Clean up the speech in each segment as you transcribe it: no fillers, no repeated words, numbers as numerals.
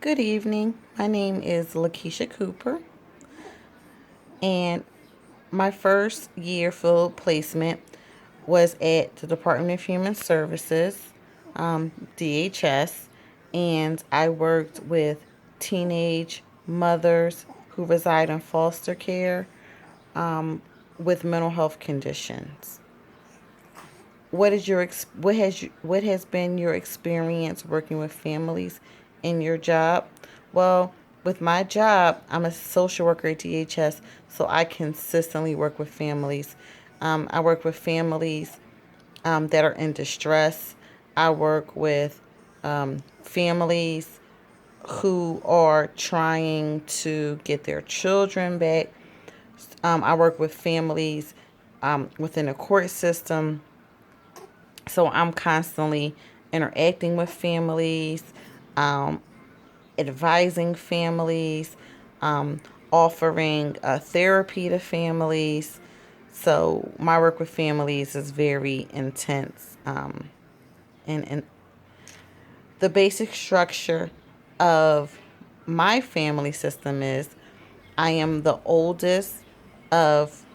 Good evening. My name is Lakeisha Cooper, and my first year field placement was at the Department of Human Services, DHS, and I worked with teenage mothers who reside in foster care with mental health conditions. What has been your experience working with families in your job? Well, with my job, I'm a social worker at DHS, so I consistently work with families. I work with families that are in distress. I work with families who are trying to get their children back. I work with families within the court system, so I'm constantly interacting with families, um, advising families, um, offering therapy to families. So my work with families is very intense. And the basic structure of my family system is I am the oldest of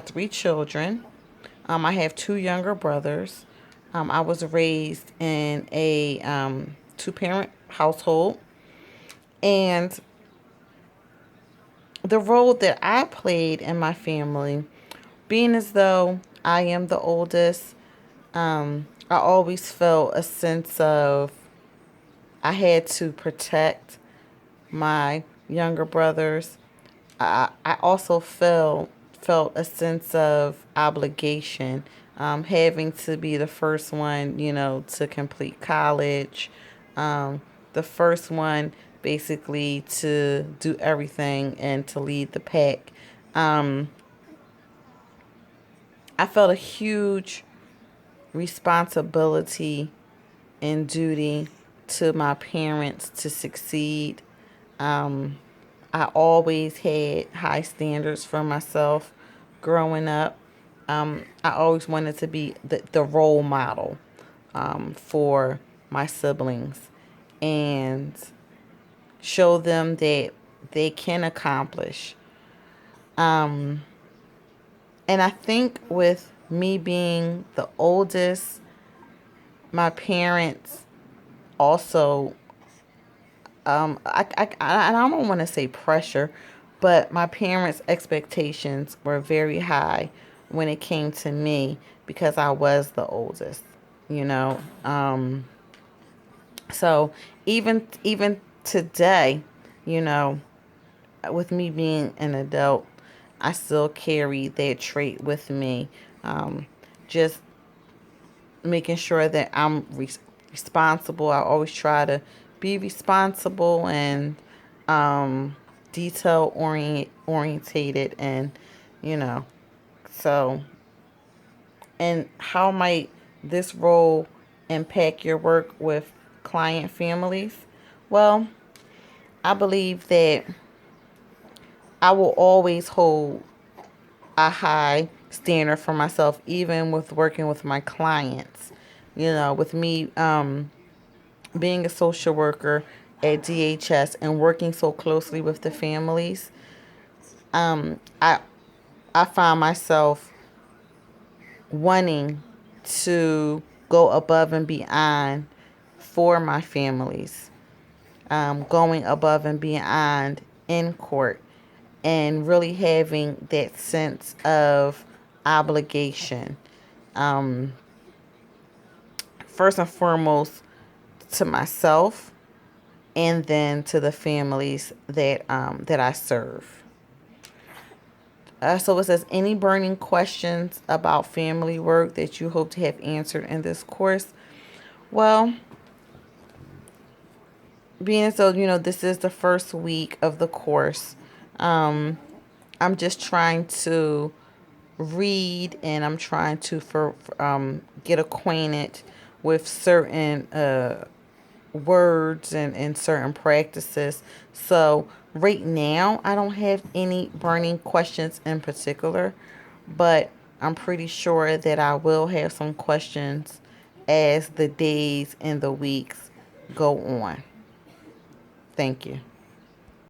three children. I have two younger brothers. I was raised in a two parent household. And the role that I played in my family, being as though I am the oldest, I always felt a sense of I had to protect my younger brothers. I also felt a sense of obligation, having to be the first one, to complete college, the first one basically to do everything and to lead the pack. Um, I felt a huge responsibility and duty to my parents to succeed. Um, I always had high standards for myself growing up. I always wanted to be the role model for my siblings and show them that they can accomplish. Um, and I think with me being the oldest, my parents also, I don't want to say pressure, but my parents' expectations were very high when it came to me because I was the oldest, you know. So even today, you know, with me being an adult, I still carry that trait with me. Just making sure that I'm responsible. I always try to be responsible and um, orientated, and you know. So, and how might this role impact your work with client families? Well, I believe that I will always hold a high standard for myself, even with working with my clients. With me being a social worker at DHS and working so closely with the families, um, I I find myself wanting to go above and beyond for my families, going above and beyond in court, and really having that sense of obligation. Um, First and foremost to myself, and then to the families that I serve. So it says, any burning questions about family work that you hope to have answered in this course? Well, being as though, this is the first week of the course, um, I'm just trying to read, and I'm trying to get acquainted with certain words and certain practices. So right now, I don't have any burning questions in particular, but I'm pretty sure that I will have some questions as the days and the weeks go on. Thank you.